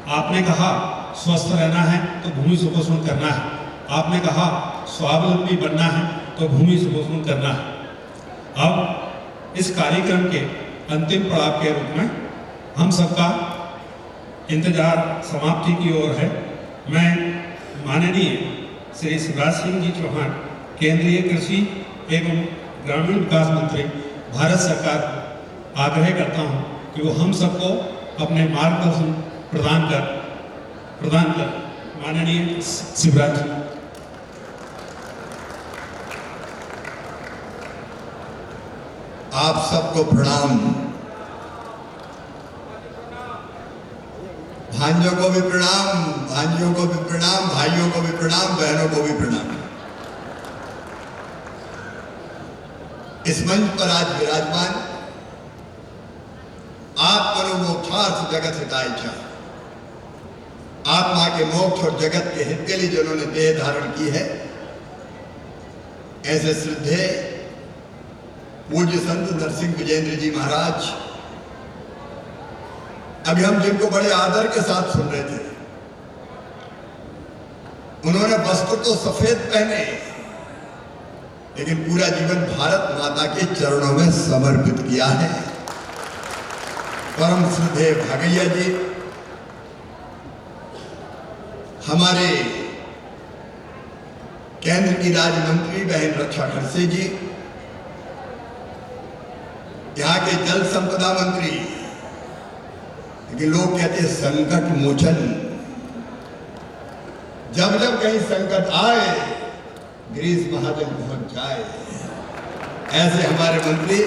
आपने कहा स्वस्थ रहना है तो भूमि सुपोषण करना है, आपने कहा स्वावलंबी बनना है तो भूमि सुपोषण करना है। अब इस कार्यक्रम के अंतिम पड़ाव के रूप में हम सबका इंतजार समाप्ति की ओर है। मैं माननीय श्री शिवराज सिंह जी चौहान, केंद्रीय कृषि एवं ग्रामीण विकास मंत्री, भारत सरकार को आग्रह करता हूं कि वो हम सबको अपने मार्गदर्शन प्रदान कर माननीय शिवराज जी। आप सबको प्रणाम। भांजों को भी प्रणाम, भांजियों को भी प्रणाम, भाइयों को भी प्रणाम, बहनों को भी प्रणाम। इस मंच पर आज विराजमान आत्मनो मोक्षार्थ जगत हिताय च, आत्मा के मोक्ष और जगत के हित के लिए जिन्होंने देह धारण की है, ऐसे श्रद्धेय पूज्य संत नरसिंह विजेंद्र जी महाराज, अभी हम जिनको बड़े आदर के साथ सुन रहे थे, उन्होंने वस्त्र तो सफेद पहने लेकिन पूरा जीवन भारत माता के चरणों में समर्पित किया है। परम श्रद्धेय भागैया जी, हमारे केंद्र की राज्य मंत्री बहन रक्षा खड़से जी, यहाँ के जल संपदा मंत्री, लेकिन लोग कहते हैं संकट मोचन, जब जब कहीं संकट आए गिरीश महाजन पहुंच जाए, ऐसे हमारे मंत्री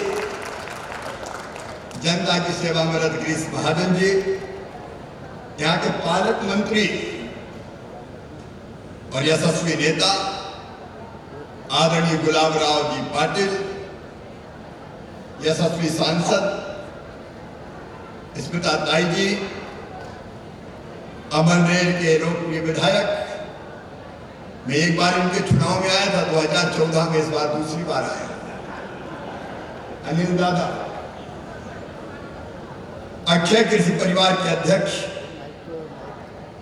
जनता की सेवा में रत गिरीश महाजन जी, यहाँ के पालक मंत्री और यशस्वी नेता आदरणीय गुलाब राव जी पाटिल, यशस्वी सांसद स्मिता ताई जी, अमनरेल के लोकप्रिय विधायक, मैं एक बार इनके चुनाव में आया था 2014 में, इस बार दूसरी बार आया, अनिल दादा, अक्षय कृषि परिवार के अध्यक्ष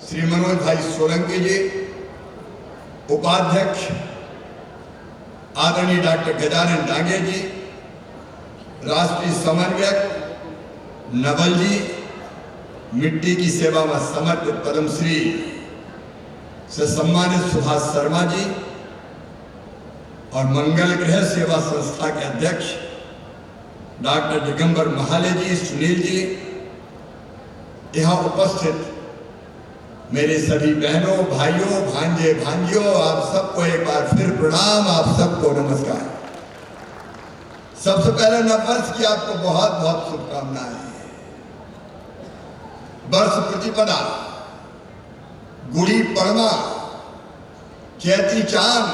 श्री मनोज भाई सोलंकी जी, उपाध्यक्ष आदरणीय डॉक्टर गजानन डांगे जी, राष्ट्रीय समन्वयक नवल जी, मिट्टी की सेवा में समर्पित पद्मश्री से सम्मानित सुभाष शर्मा जी और मंगल ग्रह सेवा संस्था के अध्यक्ष डॉक्टर दिगंबर महाले जी, सुनील जी, यहाँ उपस्थित मेरे सभी बहनों, भाइयों, भांजे, भांजियों, आप सबको एक बार फिर प्रणाम, आप सबको नमस्कार। सबसे पहले नववर्ष की आपको बहुत बहुत शुभकामनाएं। वर्ष प्रतिपदा, गुड़ी पड़वा, चैती चांद,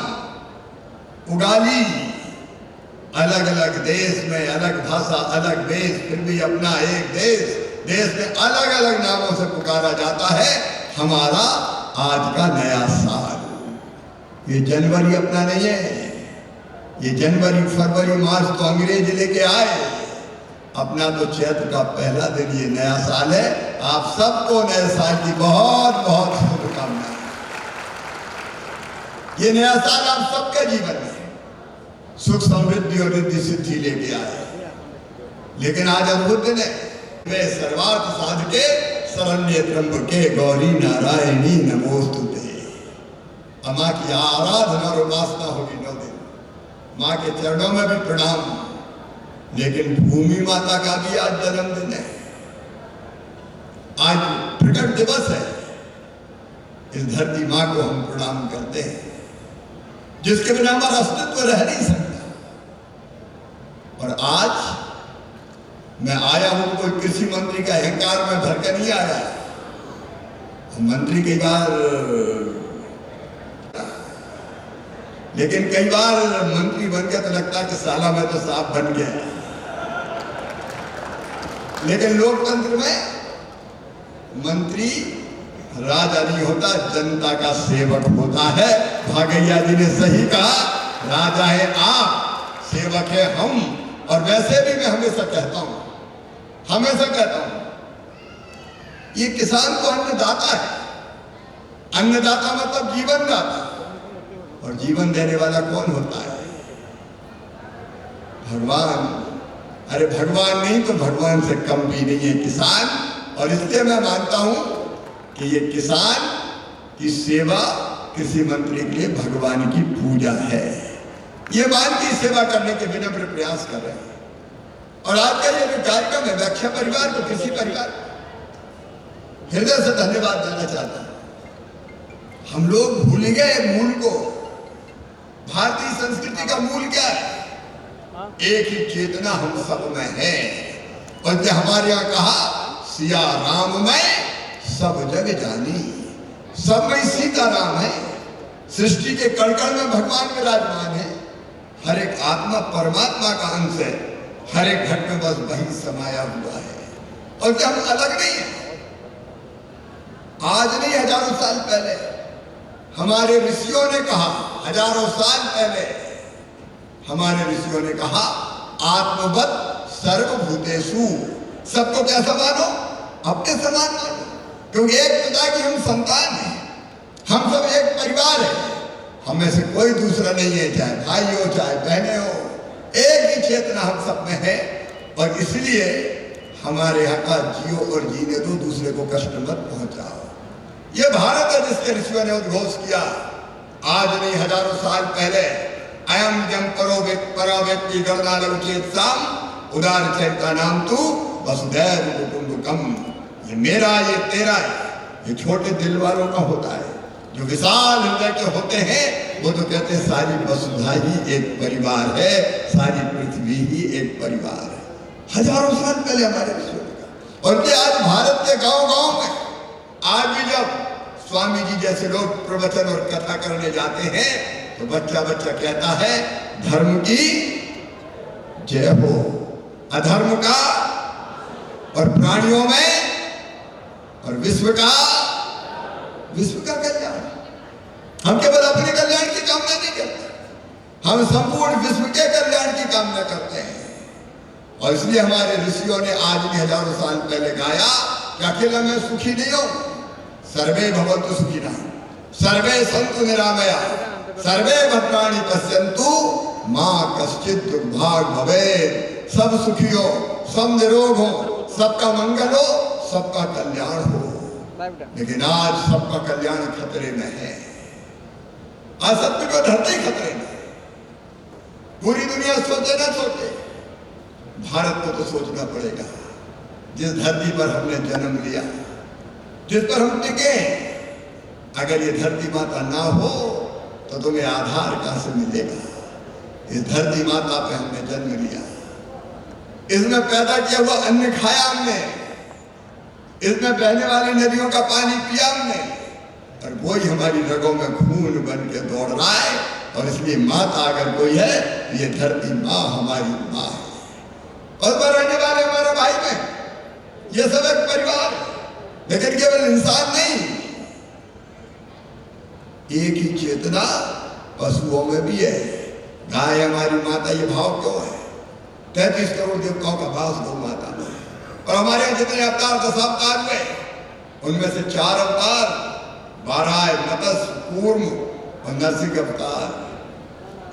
उगाली, अलग अलग देश में अलग भाषा, अलग देश, फिर भी अपना एक देश, देश में अलग अलग नामों से पुकारा जाता है हमारा आज का नया साल। ये जनवरी अपना नहीं है, ये जनवरी, फरवरी, मार्च तो अंग्रेज लेके आए, अपना तो चैत्र का पहला दिन ये नया साल है। आप सबको नए साल की बहुत बहुत शुभकामनाएं। ये नया साल आप सबके जीवन में सुख समृद्धि और रिद्धि सिद्धि लेके आए, लेकिन आज अद्भुत दिन है। वे सर्वार्थ साधके शरण्य त्र्यंबके गौरी नारायणी नमोस्तुते। माँ की आराधना और उपासना होगी 9 दिन, माँ के चरणों में भी प्रणाम, लेकिन भूमि माता का भी आज जन्मदिन है, आज प्रकट दिवस है। इस धरती माँ को हम प्रणाम करते हैं, जिसके बिना हमारा अस्तित्व रह नहीं सकता। और आज मैं आया हूं, कोई कृषि मंत्री का अहंकार में भर कर नहीं आया। मंत्री कई बार, लेकिन कई बार मंत्री बन गया तो लगता है कि साला मैं तो साहब बन गया। लेकिन लोकतंत्र में मंत्री राजा नहीं होता, जनता का सेवक होता है। भागैया जी ने सही कहा, राजा है आप, सेवक है हम। और वैसे भी मैं हमेशा कहता हूं ये किसान तो अन्नदाता है। अन्नदाता मतलब जीवन दाता, और जीवन देने वाला कौन होता है? भगवान। अरे भगवान नहीं तो भगवान से कम भी नहीं है किसान। और इसलिए मैं मानता हूं कि ये किसान की सेवा कृषि मंत्री के लिए भगवान की पूजा है। ये मान की सेवा करने के विनम्र प्रयास कर रहे हैं। और आज का ये जो कार्यक्रम है, व्याख्या परिवार को, कृषि परिवार, हृदय से धन्यवाद देना चाहता हूं। हम लोग भूल गए मूल को। भारतीय संस्कृति का मूल क्या है? एक ही चेतना हम सब में है। और हमारे यहाँ कहा, सिया राम में सब जग जानी। सब में सीता राम है। सृष्टि के कण कण में भगवान विराजमान है। हर एक आत्मा परमात्मा का अंश है। हर एक घट में बस वही समाया हुआ है। और क्या हम अलग नहीं है? आज नहीं, हजारों साल पहले हमारे ऋषियों ने कहा, हजारों साल पहले हमारे ऋषियों ने कहा, आत्मवत् सर्वभूतेषु। सबको कैसा मानो? अपने समान मानो। क्योंकि एक पिता की हम संतान हैं। हम सब एक परिवार है। हमें से कोई दूसरा नहीं है, चाहे भाई हो चाहे बहनें हो। एक ही चेतना हम सब में है। और इसलिए हमारे यहाँ का जियो और जीने दो, दूसरे को कष्ट मत पहुंचाओ। ये भारत है जिसके ऋषियों ने उद्घोष किया। आज नहीं, हजारों साल पहले, अयम जम परो व्यक्ति गणना लघुचेत साम उदार चैता नाम तू वसुधैव कुटुंबकम। ये मेरा, ये तेरा, ये छोटे दिल वालों का होता है। जो विशाल हृदय के होते हैं वो तो कहते हैं सारी वसुधा ही एक परिवार है, सारी पृथ्वी ही एक परिवार है। हजारों साल पहले हमारे ऋषियों ने कहा। और ये आज भारत के गांव-गांव में आज भी जब स्वामी जी जैसे लोग प्रवचन और कथा करने जाते हैं तो बच्चा बच्चा कहता है, धर्म की जय हो, अधर्म का और प्राणियों में और विश्व का कल्याण। हम केवल अपने कल्याण की कामना नहीं करते, हम संपूर्ण विश्व के कल्याण की कामना करते हैं। और इसलिए हमारे ऋषियों ने आज भी हजारों साल पहले गाया कि अकेला मैं सुखी नहीं हूं। सर्वे भवन्तु सुखिनः, सर्वे सन्तु निरामया, सर्वे भद्राणि पश्यन्तु मा कश्चित् दुर्भाग् भवेत्। सब सुखी हो, सब निरोग हो, सबका मंगल हो, सबका कल्याण हो। लेकिन आज सबका कल्याण खतरे में है। आज सत्य को धरती खतरे में है। पूरी दुनिया सोचे ना सोचे, भारत को तो सोचना पड़ेगा। जिस धरती पर हमने जन्म लिया, जिस पर हम टिके, अगर ये धरती माता ना हो तो तुम्हें आधार कहां से मिलेगा? इस धरती माता पे हमने जन्म लिया, इसमें पैदा किया हुआ अन्न खाया हमने, इसमें बहने वाली नदियों का पानी पिया हमने, और वही हमारी रगों में खून बन के दौड़ रहा है। और इसलिए माता अगर कोई है तो ये धरती माँ हमारी माँ है। और पर रहने वाले हमारे भाई बहन, ये सब एक परिवार है। लेकिन केवल इंसान नहीं, एक ही चेतना पशुओं में भी है। गाय हमारी माता, ये भाव क्यों है? 33 करोड़ देवताओं का वास गौ माता में है। और हमारे यहाँ जितने अवतार, 10 अवतार हुए, उनमें से 4 अवतार, 12 मत्स्य, कूर्म और नरसिंह अवतार,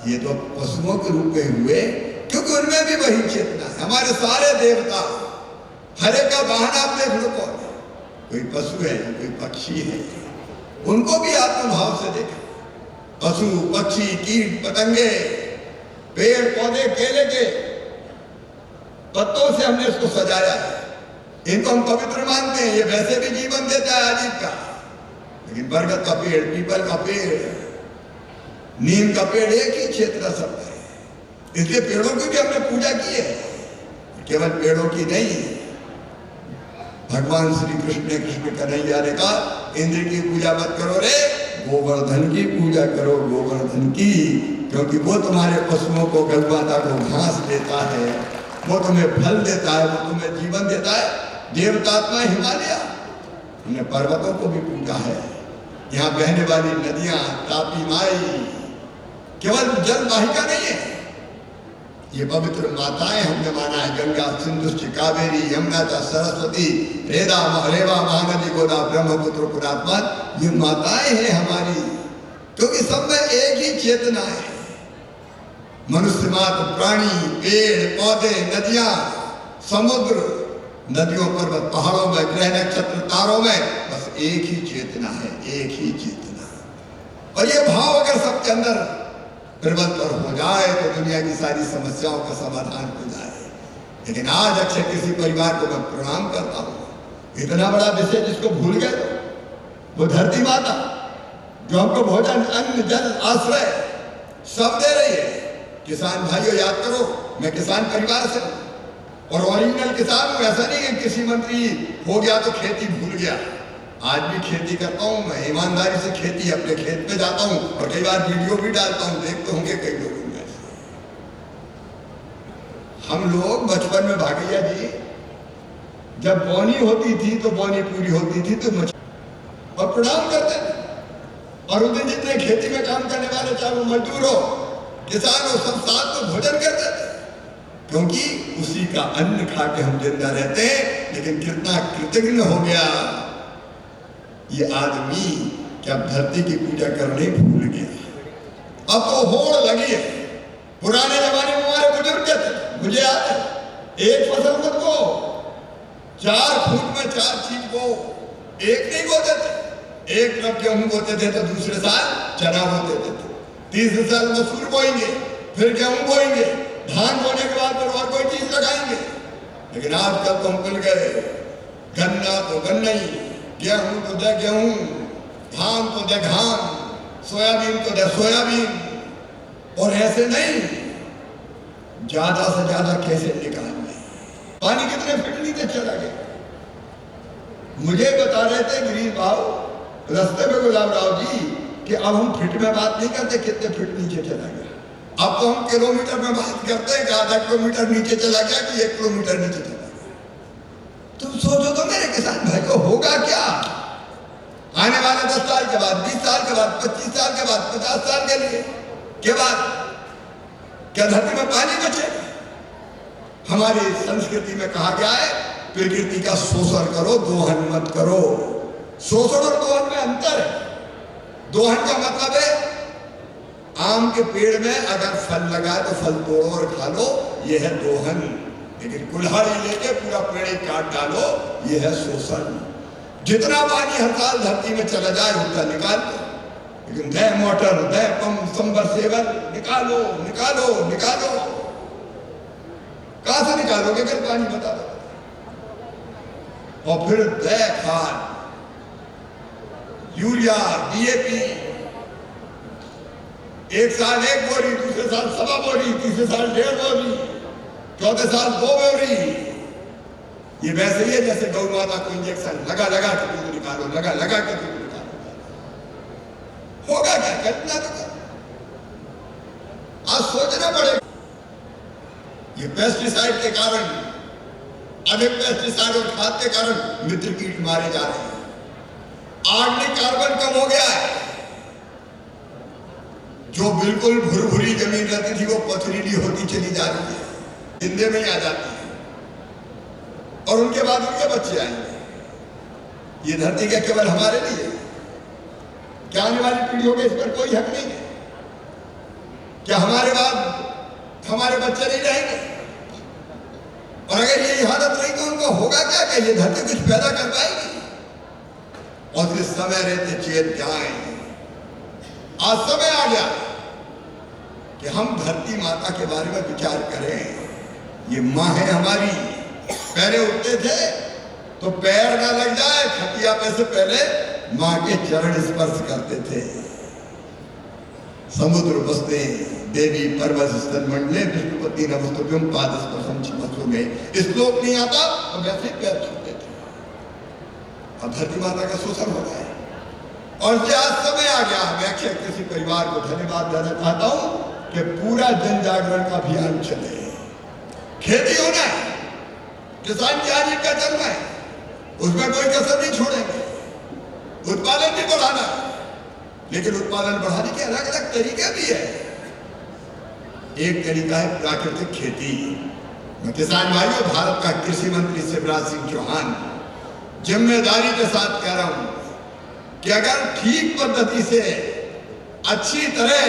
ये तो पशुओं के रूप में हुए, क्योंकि उनमें भी वही चेतना है। हमारे सारे देवता, हर एक का वाहन आप देख लो कौन है, कोई पशु है, कोई पक्षी है, उनको भी आत्मभाव से देखा। पशु, पक्षी, कीट पतंगे, पेड़ पौधे, केले के पत्तों से हमने इसको सजाया है। इनको हम पवित्र मानते हैं, ये वैसे भी जीवन देता है आजीव का। लेकिन बरगद का पेड़, पीपल का पेड़, नीम का पेड़ एक ही क्षेत्र सब है। इसलिए पेड़ों की भी हमने पूजा की है, केवल पेड़ों की नहीं। भगवान श्री कृष्ण ने कृष्ण कन्हैया ने कहा, इंद्र की पूजा मत करो रे, गोवर्धन की पूजा करो, गोवर्धन की, क्योंकि वो तुम्हारे पशुओं को, गौ माता को घास देता है, वो तुम्हें फल देता है, वो तुम्हें जीवन देता है। देवतात्मा हिमालय, हमने पर्वतों को भी पूजा है। यहाँ बहने वाली नदियां, तापी माई केवल जल वाहिका नहीं है, ये पवित्र माताएं हमने माना है, गंगा सिंधु कावेरी यमुना सरस्वती रेवा महानदी गोदा ब्रह्मपुत्र पुरात्मन, ये माताएं हैं हमारी, क्योंकि सब में एक ही चेतना है। मनुष्य मात्र, प्राणी, पेड़ पौधे, नदियां, समुद्र, नदियों पर्वत पहाड़ों में, ग्रह नक्षत्र तारों में बस एक ही चेतना है, एक ही चेतना। और ये भाव अगर सबके अंदर परिवर्तन हो जाए तो दुनिया की सारी समस्याओं का समाधान हो जाए। लेकिन आज अक्षय किसी परिवार को मैं प्रणाम करता हूँ, इतना बड़ा विषय जिसको भूल गए, वो धरती माता जो हमको भोजन, अन्न, जल, आश्रय सब दे रही है। किसान भाइयों याद करो, मैं किसान परिवार से और ओरिजिनल किसान हूं। ऐसा नहीं कि किसी मंत्री हो गया तो खेती भूल गया। आज भी खेती करता हूं मैं, ईमानदारी से खेती अपने खेत पे जाता हूं और कई बार वीडियो भी डालता हूं, देखते होंगे कई लोगों में। हम लोग बचपन में भागैया जी जब बोनी होती थी तो बोनी पूरी होती थी तो और प्रणाम करते थे। और उस दिन जितने खेती में काम करने वाले, चाहे वो मजदूर हो, किसान हो, सब साथ में भोजन करते थे, क्योंकि उसी का अन्न खा के हम जिंदा रहते हैं। लेकिन कितना कृतज्ञ हो गया ये आदमी कि अब धरती की पूजा करने भूल गया। अब तो होड़ लगी है। पुराने जमाने में हमारे बुजुर्ग थे, मुझे याद है, एक फसल मत बो, 4 फुट में 4 चीज बो, एक नहीं बोते थे। एक ट्रक गेहूं बोते थे तो दूसरे साल चना बोते थे, तीसरे साल मसूर बोएंगे, फिर गेहूं बोएंगे, धान बोने के बाद फिर और कोई चीज लगाएंगे। लेकिन आजकल तो हम भूल गए, गन्ना तो गन्ना ही, गेहूं तो दे गेहूं, धान तो दे धान, सोयाबीन तो दे सोयाबीन। और ऐसे नहीं, ज्यादा से ज्यादा कैसे निकालना। पानी कितने फीट नीचे चला गया। मुझे बता रहे थे गिरीश भाव रास्ते में गुलाब राव जी कि अब हम फीट में बात नहीं करते कितने फीट नीचे चला गया, अब तो हम किलोमीटर में बात करते हैं कि आधा किलोमीटर नीचे चला गया कि 1 किलोमीटर नीचे चला गया। तुम सोचो तो मेरे किसान भाई को होगा क्या आने वाले 10 साल के बाद, 20 साल के बाद, 25 साल के बाद, 50 साल के बाद क्या धरती में पानी बचेगा? हमारी संस्कृति में कहा गया है प्रकृति का शोषण करो, दोहन मत करो। शोषण और दोहन में अंतर है। दोहन का मतलब है आम के पेड़ में अगर फल लगा तो फल तोड़ो और खा लो, यह है दोहन। लेकिन कुल्हाड़ी लेके पूरा पेड़ काट डालो, यह है शोषण। जितना पानी हर साल धरती में चला जाए उतना निकाल लो, लेकिन दे मोटर, दे पंप, सबमर्सिबल निकालो निकालो निकालो। कहां से निकालोगे फिर पानी, बता दो। और फिर दे खाद, यूरिया, डीएपी, एक साल 1 बोरी, दूसरे साल 1.25 बोरी, तीसरे साल 1.5 बोरी, चौथे साल 2 बोरी। ये वैसे ही है जैसे गौ माता को इंजेक्शन लगा लगा के दूध निकालो, लगा लगा के दूध निकालो। होगा क्या? कल्पना तो करो। आज सोचना पड़ेगा। ये पेस्टिसाइड के कारण, अधिक पेस्टिसाइड और खाद के कारण मित्र कीट मारे जा रहे हैं। आणविक कार्बन कम हो गया है। जो बिल्कुल भुरभुरी जमीन रहती थी वो पथरीली होती चली जा रही है, जिंदे में ही आ जाती है। और उनके बाद उनके बच्चे आएंगे। ये धरती क्या केवल हमारे लिए? क्या आने वाली पीढ़ियों के इस पर कोई हक नहीं है? क्या हमारे बाद हमारे बच्चे नहीं रहेंगे? और अगर ये हालत रही तो उनको होगा क्या कि ये धरती कुछ पैदा कर पाएगी? और इस समय रहते चेत जाए। आज समय आ गया कि हम धरती माता के बारे में विचार करें। ये माँ है हमारी। पहले उठते थे तो पैर ना लग जाए, खटिया पे से पहले माँ के चरण स्पर्श करते थे। समुद्र बसते देवी पर्वत स्थल मंडले विष्णुपति नमस्तुभ्यं पादस्पर्शम छिपसुमे। श्लोक नहीं आता तो वैसे ही पैर छूते थे। अब धरती माता का शोषण हो रहा है। और आज समय आ गया, मैं अक्षय किसी परिवार को धन्यवाद देना चाहता हूं कि पूरा जन जागरण का अभियान चले। खेती होना है, किसान की आजीविका चलना है, उसमें कोई कसर नहीं छोड़ेंगे। उत्पादन भी बढ़ाना है, लेकिन उत्पादन बढ़ाने के अलग अलग तरीके भी है। एक तरीका है प्राकृतिक खेती। मैं किसान भाइयों, भारत का कृषि मंत्री शिवराज सिंह चौहान जिम्मेदारी के साथ कह रहा हूं कि अगर ठीक पद्धति से, अच्छी तरह,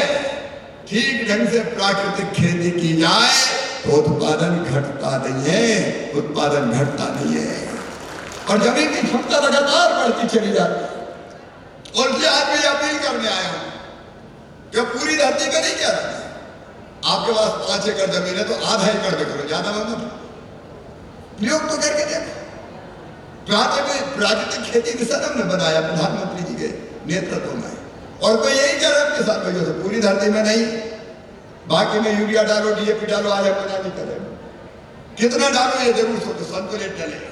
ठीक ढंग से प्राकृतिक खेती की जाए तो उत्पादन घटता नहीं है, उत्पादन घटता नहीं है और जमीन की क्षमता लगातार बढ़ती चली जाती है। और ये आज मैं अपील करने आया हूं कि पूरी धरती पे नहीं कह रहा, आपके पास 5 एकड़ जमीन है तो आधा एकड़ में करो, ज्यादा मत प्रयोग तो करके देखो। प्राकृतिक खेती मिशन हमने बनाया प्रधानमंत्री जी के नेतृत्व में, और कोई यही कह रहा है किसान भाइयों से, पूरी धरती में नहीं, बाकी में यूरिया डालो, डीएपी डालो, आज हम मना नहीं करेंगे, कितना डालो ये जरूर सोचो, संतुलित चलेगा,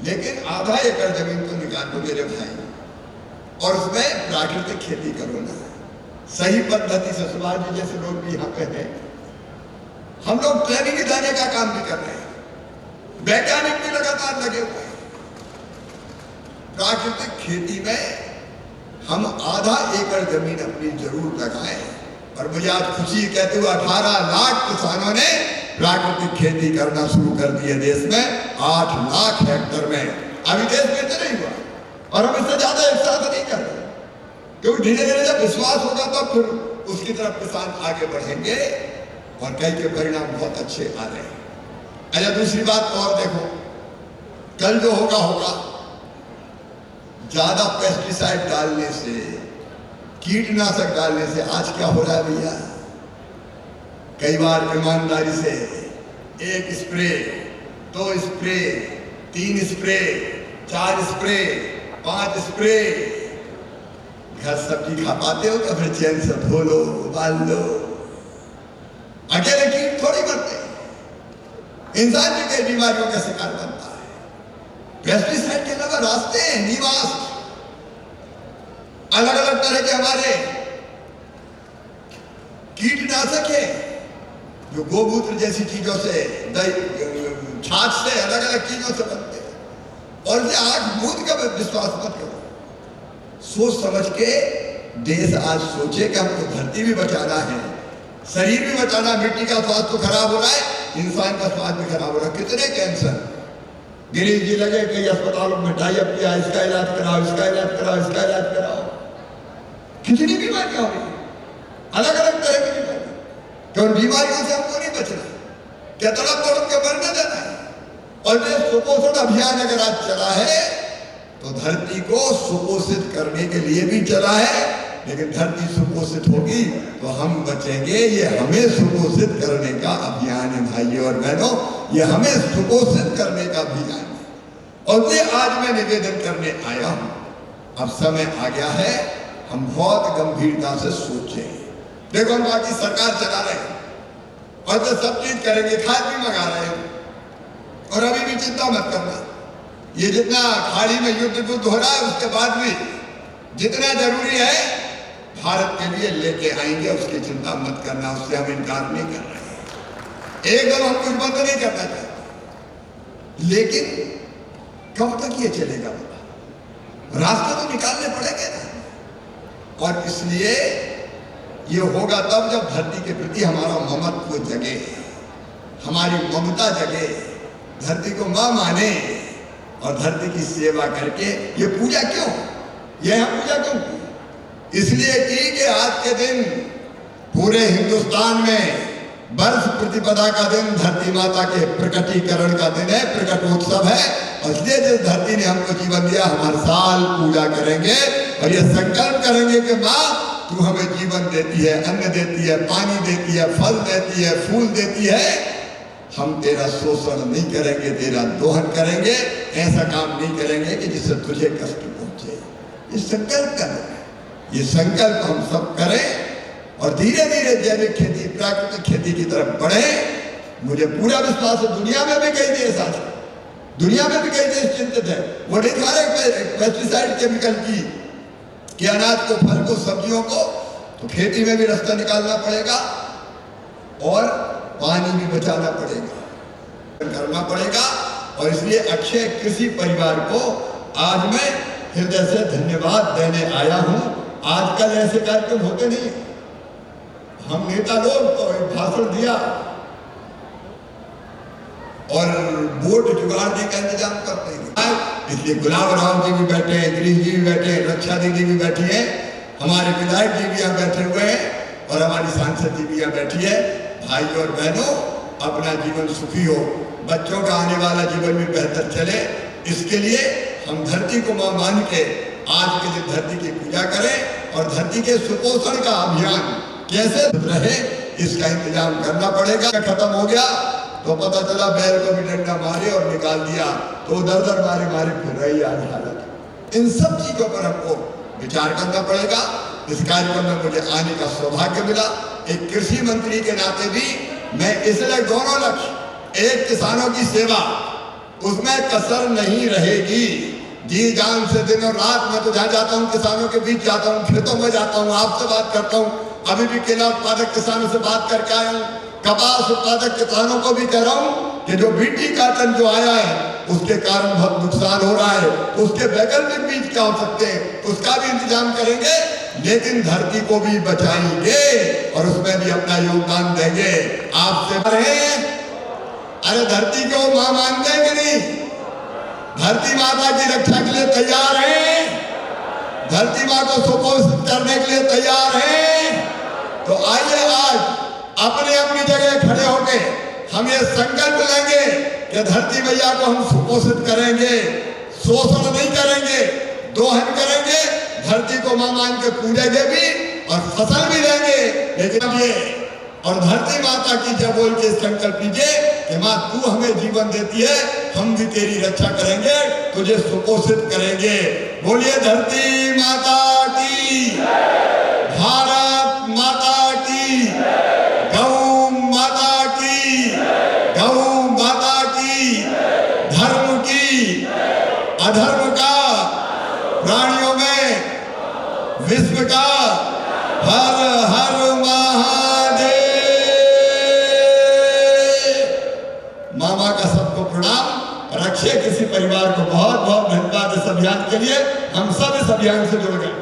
लेकिन आधा एकड़ जमीन को निकाल दो मेरे भाई और उसमें प्राकृतिक खेती करो ना, सही पद्धति से। सुभाष जी जैसे लोग भी यहाँ पे हैं, हम लोग ट्रेनिंग दिलाने का काम भी कर रहे हैं, वैज्ञानिक भी लगातार लगे हुए हैं। प्राकृतिक खेती में हम आधा एकड़ जमीन अपनी जरूर लगाएं, और मुझे आज खुशी कहते हुए 18 लाख किसानों ने प्राकृतिक खेती करना शुरू कर दी है देश में, 8 लाख हेक्टेयर में। अभी देश में तो नहीं हुआ और हम इससे ज्यादा एक साथ नहीं कर रहे, क्योंकि धीरे धीरे जब विश्वास होगा तो फिर उसकी तरफ किसान आगे बढ़ेंगे और कई के परिणाम बहुत अच्छे आ रहे हैं। अच्छा, दूसरी बात और देखो, कल जो होगा होगा, ज्यादा पेस्टिसाइड डालने से, कीटनाशक डालने से आज क्या हो रहा है भैया, कई बार ईमानदारी से 1 spray, 2 spray, 3 spray, 4 spray, 5 spray, घर सब्जी खा पाते हो क्या? फिर चैन से धो लो, उबाल लो। अकेले कीट थोड़ी मरते, इंसान भी कई बीमारियों का शिकार बनता है। पेस्टिसाइड के अलावा रास्ते हैं, निवास, अलग अलग तरह के हमारे कीटनाशक है जो गोमूत्र जैसी चीजों से, छाछ से, अलग अलग चीजों से बनते हैं। और ये आग मूंद का विश्वास मत करो, सोच समझ के देश आज सोचे कि हमको धरती भी बचाना है, शरीर भी बचाना, मिट्टी का स्वास्थ्य तो खराब हो रहा है, इंसान का स्वास्थ्य भी खराब हो रहा है। कितने कैंसर गिरीश जी लगे, कई अस्पतालों में टाइप किया, इसका इलाज कराओ, इसका इलाज कराओ, इसका इलाज कराओ, कितनी बीमारियां हो रही, अलग अलग तरह की बीमारियां। तो उन बीमारियों से हमको नहीं बचना, क्या तड़प तड़प के मरने देना है। और ये सुपोषण अभियान अगर आज चला है तो धरती को सुपोषित करने के लिए भी चला है, लेकिन धरती सुपोषित होगी तो हम बचेंगे। ये हमें सुपोषित करने का अभियान है भाइयों और बहनों, ये हमें सुपोषित करने का अभियान है। और ये आज मैं निवेदन करने आया हूं, अब समय आ गया है हम बहुत गंभीरता से सोचें। देखो, हम बाकी सरकार चला रहे हैं और तो सब चीज करेंगे, खाद भी मंगा रहे हैं, और अभी भी चिंता मत करना, ये जितना खाड़ी में युद्ध हो रहा है उसके बाद भी जितना जरूरी है भारत के लिए लेके आएंगे, उसकी चिंता मत करना, उससे हम इनकार नहीं कर रहे हैं। एकदम हम कुछ बंद नहीं करना चाहते, लेकिन कब तक ये चलेगा? रास्ते तो निकालने पड़ेंगे ना। और इसलिए ये होगा तब जब धरती के प्रति हमारा ममत्व जगे, हमारी ममता जगे, धरती को मां माने और धरती की सेवा करके। ये पूजा क्यों, ये हम पूजा क्यों? इसलिए कि आज के दिन पूरे हिंदुस्तान में वर्ष प्रतिपदा का दिन धरती माता के प्रकटीकरण का दिन है, प्रकटोत्सव है। और इसलिए जिस धरती ने हमको जीवन दिया, हम हर साल पूजा करेंगे और ये संकल्प करेंगे कि माँ तू हमें जीवन देती है, अन्न देती है, पानी देती है, फल देती है, फूल देती है, हम तेरा शोषण नहीं करेंगे, तेरा दोहन करेंगे, ऐसा काम नहीं करेंगे कि जिससे तुझे कष्ट पहुंचे। ये संकल्प करें, ये संकल्प हम सब करें और धीरे धीरे जैविक खेती, प्राकृतिक खेती की तरफ बढ़े। मुझे पूरा विश्वास है दुनिया में भी कई देश आज, दुनिया में भी कई देश चिंतित है, वो नहीं खा रहे पेस्टिसाइड केमिकल की, कि अनाज को, फल को, सब्जियों को, तो खेती में भी रास्ता निकालना पड़ेगा और पानी भी बचाना पड़ेगा, करना पड़ेगा। और इसलिए अक्षय कृषि परिवार को आज मैं हृदय से धन्यवाद देने आया हूं। आजकल ऐसे कार्यक्रम होते नहीं, हम नेता लोग तो एक भाषण दिया और वोट जुगाड़ने का इंतजाम करते हैं। इसलिए गुलाब राव जी भी बैठे हैं, गिरीश जी भी बैठे हैं, रक्षा दीदी भी बैठी है, हमारे विधायक जी भी यहाँ बैठे हुए हैं और हमारी सांसद जी भी यहाँ बैठी है। भाई और बहनों, अपना जीवन सुखी हो, बच्चों का आने वाला जीवन भी बेहतर चले, इसके लिए हम धरती को मां मान के आज के दिन धरती की पूजा करें और धरती के सुपोषण का अभियान कैसे रहे इसका इंतजाम करना पड़ेगा। खत्म हो गया तो पता चला बैल को भी डंडा मारे और निकाल दिया, तो दर दर मारे मारे फिर रही आज हालत। इन सब चीजों पर हमको विचार करना पड़ेगा। इस कार्यक्रम में मुझे आने का सौभाग्य मिला। एक कृषि मंत्री के नाते भी मैं इसलिए दोनों लक्ष्य, एक किसानों की सेवा, उसमें कसर नहीं रहेगी। जी जान से दिन और रात मैं तो जहाँ जाता हूँ किसानों के बीच जाता हूँ, खेतों में जाता हूँ, आपसे बात करता हूँ। अभी भी केला उत्पादक किसानों से बात करके आया हूँ, कपास उत्पादक किसानों को भी कह रहा हूँ कि जो बीटी काटन जो आया है उसके कारण बहुत नुकसान हो रहा है, उसके वैकल्पिक बीज क्या हो सकते हैं उसका भी इंतजाम करेंगे, लेकिन धरती को भी बचाएंगे और उसमें भी अपना योगदान देंगे। आपसे अरे धरती को मां मानते हैं कि नहीं? धरती माता की रक्षा के लिए तैयार हैं? धरती मां को सुपोषित करने के लिए तैयार हैं? तो आइए आज अपनी अपनी जगह खड़े होके हम ये संकल्प लेंगे कि धरती मैया को हम सुपोषित करेंगे, शोषण नहीं करेंगे, दोहन करेंगे, धरती को मां मान के पूजेंगे भी और फसल भी देंगे। लेकिन ये और धरती माता की जब बोल के संकल्प लीजिए कि मां तू हमें जीवन देती है, हम भी तेरी रक्षा करेंगे, तुझे सुपोषित करेंगे। बोलिए धरती माता की, भारत माता की, गौ माता की, गौ माता की, धर्म की, अधर्म का, प्राणियों में, विश्व का, हर हर महादेव। मामा का सबको प्रणाम। रक्षे किसी परिवार को बहुत बहुत धन्यवाद इस अभियान के लिए। हम सब इस अभियान से जुड़ गए।